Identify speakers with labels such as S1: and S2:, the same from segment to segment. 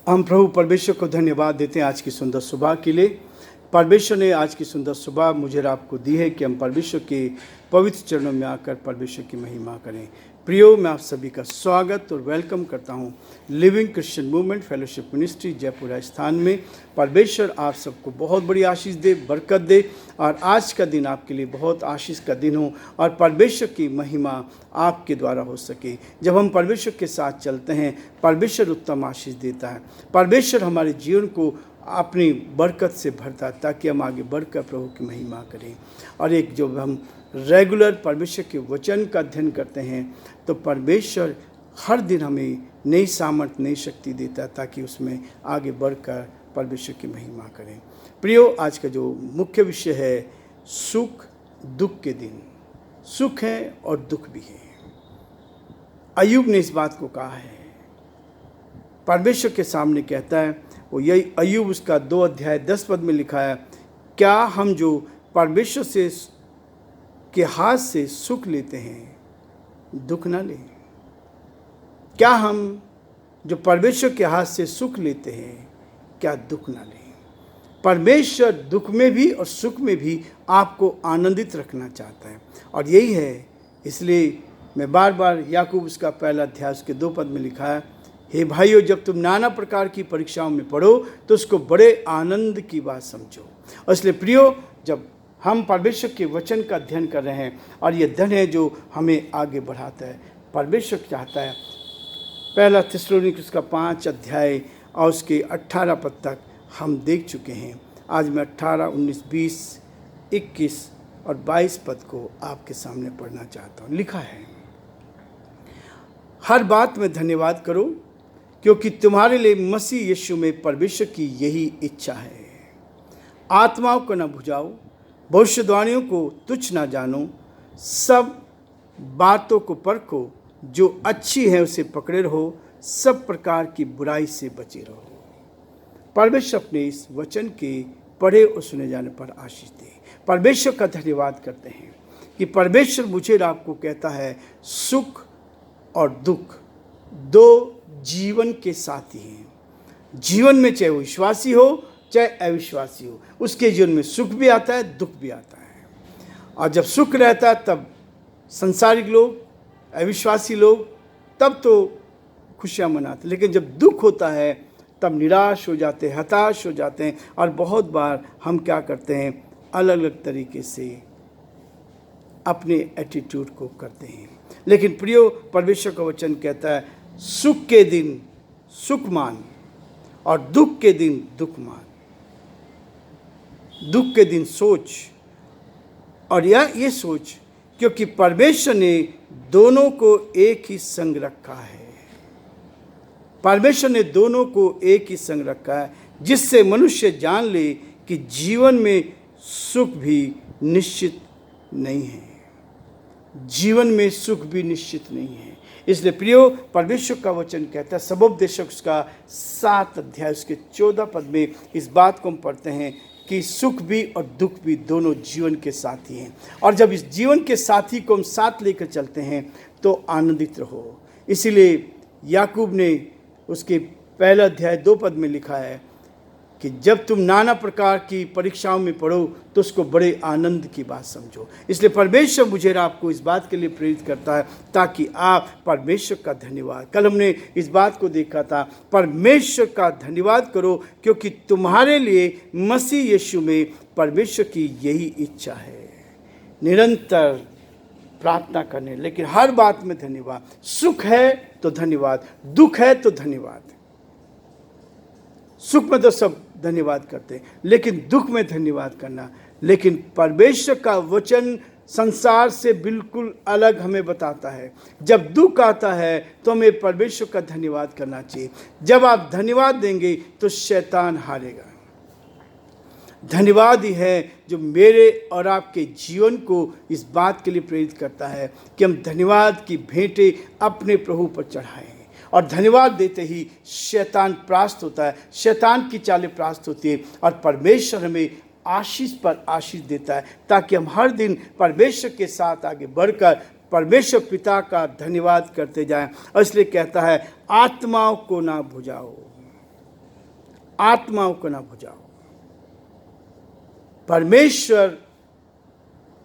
S1: हम प्रभु परमेश्वर को धन्यवाद देते हैं आज की सुंदर सुबह के लिए। परमेश्वर ने आज की सुंदर सुबह मुझे और आपको दी है कि हम परमेश्वर के पवित्र चरणों में आकर परमेश्वर की महिमा करें। प्रियो, मैं आप सभी का स्वागत और वेलकम करता हूं living Christian movement fellowship ministry Jaipur Rajasthan में। परमेश्वर आप सबको बहुत बड़ी आशीष दे, बरकत दे और आज का दिन आपके लिए बहुत आशीष का दिन हो और परमेश्वर की महिमा आपके द्वारा हो सके। जब हम परमेश्वर के साथ चलते हैं, परमेश्वर उत्तम आशीष देता है। परमेश्वर हमारे जीवन को अपनी बरकत से भरता है ताकि हम आगे बढ़कर प्रभु की महिमा करें। और एक जो हम रेगुलर परमेश्वर के वचन का अध्ययन करते हैं तो परमेश्वर हर दिन हमें नई सामर्थ्य, नई शक्ति देता है ताकि उसमें आगे बढ़कर परमेश्वर की महिमा करें। प्रियो, आज का जो मुख्य विषय है सुख दुख के दिन। सुख है और दुख भी है। अय्यूब ने इस बात को कहा है, परमेश्वर के सामने कहता है वो यही। अय्यूब उसका 2 अध्याय 10 पद में लिखा है, क्या हम जो परमेश्वर से के हाथ से सुख लेते हैं दुख ना लें? क्या हम जो परमेश्वर के हाथ से सुख लेते हैं क्या दुख ना लें? परमेश्वर दुख में भी और सुख में भी आपको आनंदित रखना चाहता है और यही है। इसलिए मैं बार बार याकूब उसका 1 अध्याय उसके 2 पद में लिखा है, हे भाइयों, जब तुम नाना प्रकार की परीक्षाओं में पढ़ो तो उसको बड़े आनंद की बात समझो। और इसलिए प्रियो, जब हम परमेश्वर के वचन का अध्ययन कर रहे हैं और ये धन है जो हमें आगे बढ़ाता है। परमेश्वर चाहता है 1 थिस्सलुनीके उसका 5 अध्याय और उसके 18 पद तक हम देख चुके हैं। आज मैं 18, 19, 20, 21 और 22 पद को आपके सामने पढ़ना चाहता हूँ। लिखा है, हर बात में धन्यवाद करो क्योंकि तुम्हारे लिए मसीह यीशु में परमेश्वर की यही इच्छा है। आत्माओं को न बुझाओ, भविष्यवाणियों को तुच्छ न जानो, सब बातों को परखो, जो अच्छी है उसे पकड़े रहो, सब प्रकार की बुराई से बचे रहो। परमेश्वर अपने इस वचन के पढ़े और सुने जाने पर आशीष दे। परमेश्वर का धन्यवाद करते हैं कि परमेश्वर मुझे और आपको कहता है सुख और दुख दो जीवन के साथी हैं। जीवन में चाहे वो विश्वासी हो चाहे अविश्वासी हो, उसके जीवन में सुख भी आता है, दुख भी आता है। और जब सुख रहता है तब संसारिक लोग, अविश्वासी लोग तब तो खुशियाँ मनाते, लेकिन जब दुख होता है तब निराश हो जाते हैं, हताश हो जाते हैं और बहुत बार हम क्या करते हैं, अलग अलग तरीके से अपने एटीट्यूड को करते हैं। लेकिन प्रियो, परमेश्वर का वचन कहता है सुख के दिन सुख मान और दुख के दिन दुख मान। दुख के दिन सोच और ये सोच क्योंकि परमेश्वर ने दोनों को एक ही संग रखा है। परमेश्वर ने दोनों को एक ही संग रखा है जिससे मनुष्य जान ले कि जीवन में सुख भी निश्चित नहीं है। जीवन में सुख भी निश्चित नहीं है। इसलिए प्रियो, परमेश्वर का वचन कहता है, सबोपदेशक उसका 7 अध्याय उसके 14 पद में इस बात को हम पढ़ते हैं कि सुख भी और दुख भी दोनों जीवन के साथी हैं। और जब इस जीवन के साथी को हम साथ लेकर चलते हैं तो आनंदित रहो। इसीलिए याकूब ने उसके 1 अध्याय 2 पद में लिखा है कि जब तुम नाना प्रकार की परीक्षाओं में पढ़ो तो उसको बड़े आनंद की बात समझो। इसलिए परमेश्वर मुझे और आपको इस बात के लिए प्रेरित करता है ताकि आप परमेश्वर का धन्यवाद, कल हमने इस बात को देखा था, परमेश्वर का धन्यवाद करो क्योंकि तुम्हारे लिए मसीह यीशु में परमेश्वर की यही इच्छा है। निरंतर प्रार्थना करने, लेकिन हर बात में धन्यवाद। सुख है तो धन्यवाद, दुख है तो धन्यवाद। सुख में तो सब धन्यवाद करते हैं, लेकिन दुख में धन्यवाद करना। लेकिन परमेश्वर का वचन संसार से बिल्कुल अलग हमें बताता है। जब दुख आता है तो हमें परमेश्वर का धन्यवाद करना चाहिए। जब आप धन्यवाद देंगे तो शैतान हारेगा। धन्यवाद ही है जो मेरे और आपके जीवन को इस बात के लिए प्रेरित करता है कि हम धन्यवाद की भेंटें अपने प्रभु पर चढ़ाएं। और धन्यवाद देते ही शैतान परास्त होता है, शैतान की चालें परास्त होती है और परमेश्वर हमें आशीष पर आशीष देता है ताकि हम हर दिन परमेश्वर के साथ आगे बढ़कर परमेश्वर पिता का धन्यवाद करते जाएं। और इसलिए कहता है आत्माओं को ना बुझाओ। आत्माओं को ना बुझाओ। परमेश्वर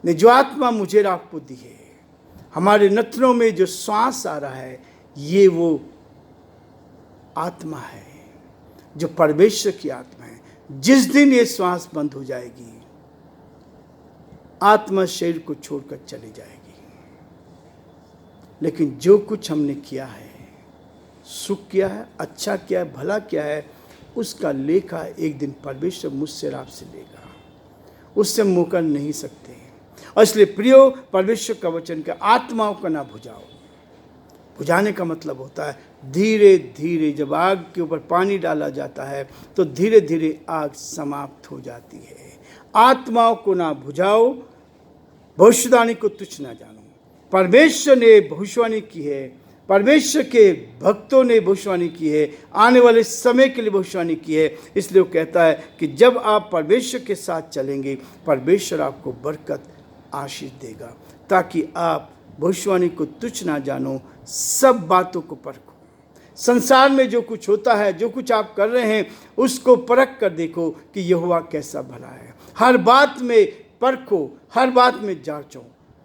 S1: ने जो आत्मा मुझे और आपको दी है, हमारे नथनों में जो श्वास आ रहा है, ये वो आत्मा है जो परमेश्वर की आत्मा है। जिस दिन ये श्वास बंद हो जाएगी, आत्मा शरीर को छोड़कर चली जाएगी। लेकिन जो कुछ हमने किया है, सुख किया है, अच्छा किया है, भला किया है, उसका लेखा एक दिन परमेश्वर मुझसे और आपसे लेगा। उससे हम मुकर नहीं सकते। और इसलिए प्रियो, परमेश्वर का वचन के आत्माओं का ना बुझाओ। बुझाने का मतलब होता है धीरे धीरे, जब आग के ऊपर पानी डाला जाता है तो धीरे धीरे आग समाप्त हो जाती है। आत्माओं को ना बुझाओ, भविष्यवाणी को तुच्छ ना जानो। परमेश्वर ने भविष्यवाणी की है, परमेश्वर के भक्तों ने भविष्यवाणी की है, आने वाले समय के लिए भविष्यवाणी की है। इसलिए वो कहता है कि जब आप परमेश्वर के साथ चलेंगे, परमेश्वर आपको बरकत, आशीष देगा, ताकि आप भविष्यवाणी को तुच्छ ना जानो, सब बातों को परखो। संसार में जो कुछ होता है, जो कुछ आप कर रहे हैं, उसको परख कर देखो कि यहोवा कैसा भला है। हर बात में परखो, हर बात में जांचो,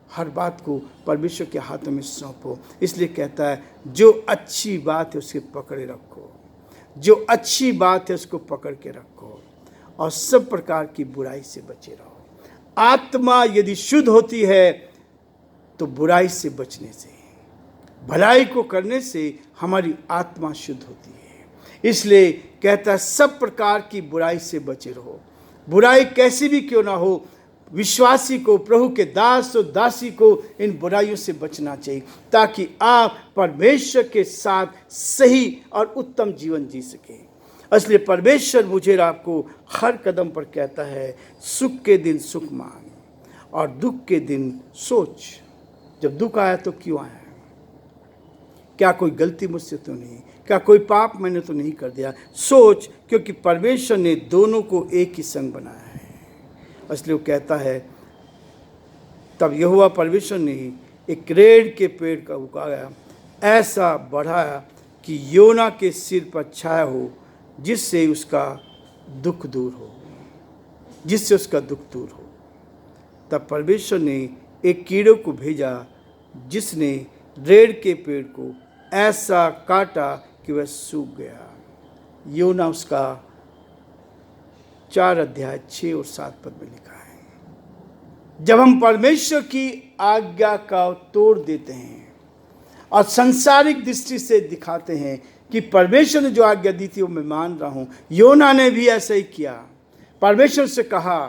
S1: हर बात को परमेश्वर के हाथों में सौंपो। इसलिए कहता है जो अच्छी बात है उसे पकड़े रखो, जो अच्छी बात है उसको पकड़ के रखो, और सब प्रकार की बुराई से बचे रहो। आत्मा यदि शुद्ध होती है तो बुराई से बचने से, भलाई को करने से हमारी आत्मा शुद्ध होती है। इसलिए कहता है सब प्रकार की बुराई से बचे रहो। बुराई कैसी भी क्यों ना हो, विश्वासी को, प्रभु के दास और दासी को इन बुराइयों से बचना चाहिए, ताकि आप परमेश्वर के साथ सही और उत्तम जीवन जी सके। इसलिए परमेश्वर मुझे और आपको हर कदम पर कहता है, सुख के दिन सुख मान और दुख के दिन सोच। जब दुख आया तो क्यों आया? क्या कोई गलती मुझसे तो नहीं? क्या कोई पाप मैंने तो नहीं कर दिया? सोच, क्योंकि परमेश्वर ने दोनों को एक ही संग बनाया है। इसलिए वो कहता है, तब यहोवा परमेश्वर ने एक रेड़ के पेड़ का उगाया, ऐसा बढ़ाया कि योना के सिर पर छाया हो, जिससे उसका दुख दूर हो, जिससे उसका दुख दूर हो। तब परमेश्वर ने एक कीड़े को भेजा, जिसने रेड़ के पेड़ को ऐसा काटा कि वह सूख गया। योना उसका 4 अध्याय 6 और 7 पद में लिखा है। जब हम परमेश्वर की आज्ञा का तोड़ देते हैं और सांसारिक दृष्टि से दिखाते हैं कि परमेश्वर ने जो आज्ञा दी थी वो मैं मान रहा हूँ, योना ने भी ऐसा ही किया। परमेश्वर से कहा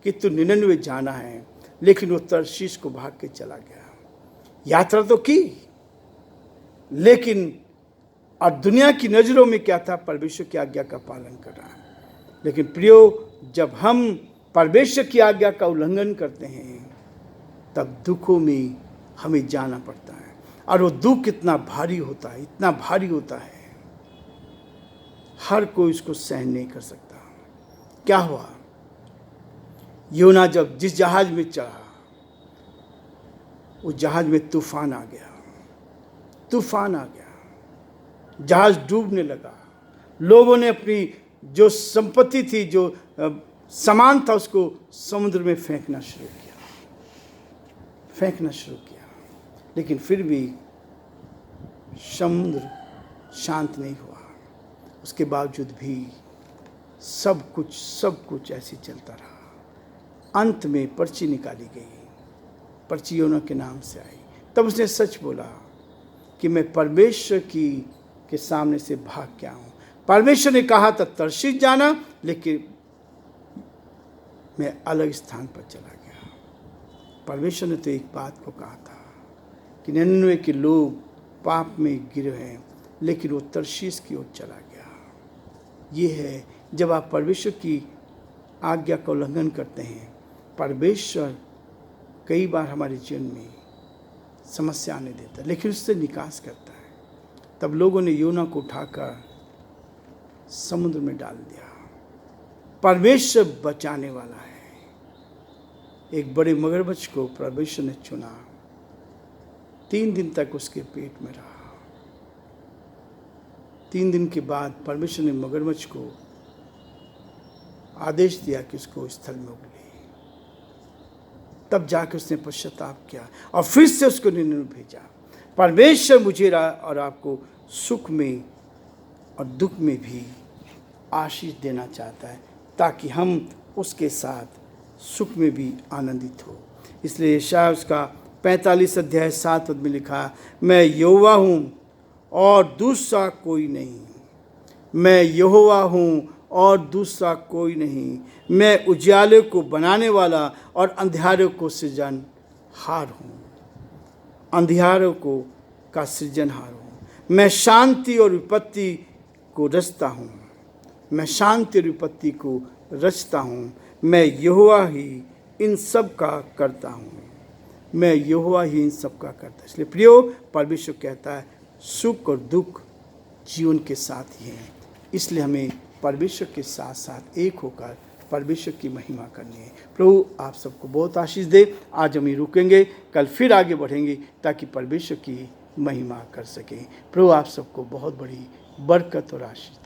S1: कि तू निनवे जाना है, लेकिन वो तर्शीश को भाग के चला गया। यात्रा तो की, लेकिन और दुनिया की नज़रों में क्या था? परमेश्वर की आज्ञा का पालन कर रहा है। लेकिन प्रियो, जब हम परमेश्वर की आज्ञा का उल्लंघन करते हैं, तब दुखों में हमें जाना पड़ता है। और वो दुख इतना भारी होता है, इतना भारी होता है, हर कोई उसको सहन नहीं कर सकता। क्या हुआ? योना जब जिस जहाज में चढ़ा, उस जहाज में तूफान आ गया, तूफान आ गया, जहाज डूबने लगा। लोगों ने अपनी जो संपत्ति थी, जो सामान था, उसको समुद्र में फेंकना शुरू किया। लेकिन फिर भी समुद्र शांत नहीं हुआ। उसके बावजूद भी सब कुछ ऐसे चलता रहा। अंत में पर्ची निकाली गई, पर्ची योना के नाम से आई। तब उसने सच बोला कि मैं परमेश्वर के सामने से भाग के आऊँ। परमेश्वर ने कहा था तर्शीश जाना, लेकिन मैं अलग स्थान पर चला गया। परमेश्वर ने तो एक बात को कहा था कि निनवे के लोग पाप में गिरे हैं, लेकिन वो तर्शीश की ओर चला गया। ये है जब आप परमेश्वर की आज्ञा का उल्लंघन करते हैं। परमेश्वर कई बार हमारे जीवन में समस्या आने देता है, लेकिन उससे निकास करता है। तब लोगों ने योना को उठाकर समुद्र में डाल दिया। परमेश्वर बचाने वाला है। एक बड़े मगरमच्छ को परमेश्वर ने चुना, 3 दिन तक उसके पेट में रहा। 3 दिन के बाद परमेश्वर ने मगरमच्छ को आदेश दिया कि उसको स्थल में उगले। तब जाकर उसने पश्चाताप किया और फिर से उसको निन्नवे भेजा। परमेश्वर मुझे और आपको सुख में और दुख में भी आशीष देना चाहता है, ताकि हम उसके साथ सुख में भी आनंदित हो। इसलिए यशायाह उसका 45 अध्याय 7 पद में लिखा, मैं यहोवा हूँ और दूसरा कोई नहीं। मैं यहोवा हूँ और दूसरा कोई नहीं। मैं उजियाले को बनाने वाला और अंधियारों को सृजनहार हूँ। अंधियारों को का सृजनहार हूँ। मैं शांति और विपत्ति को रचता हूँ। मैं शांति और विपत्ति को रचता हूँ। मैं यहोवा ही इन सब का करता हूँ। मैं यहोवा ही इन सब का करता हूँ। इसलिए प्रियो, परमेश्वर कहता है सुख और दुख जीवन के साथ ही हैं। इसलिए हमें परमेश्वर के साथ साथ एक होकर परमेश्वर की महिमा करनी है। प्रभु आप सबको बहुत आशीष दे। आज हम ही रुकेंगे, कल फिर आगे बढ़ेंगे ताकि परमेश्वर की महिमा कर सकें। प्रभु आप सबको बहुत बड़ी बरकत और आशीष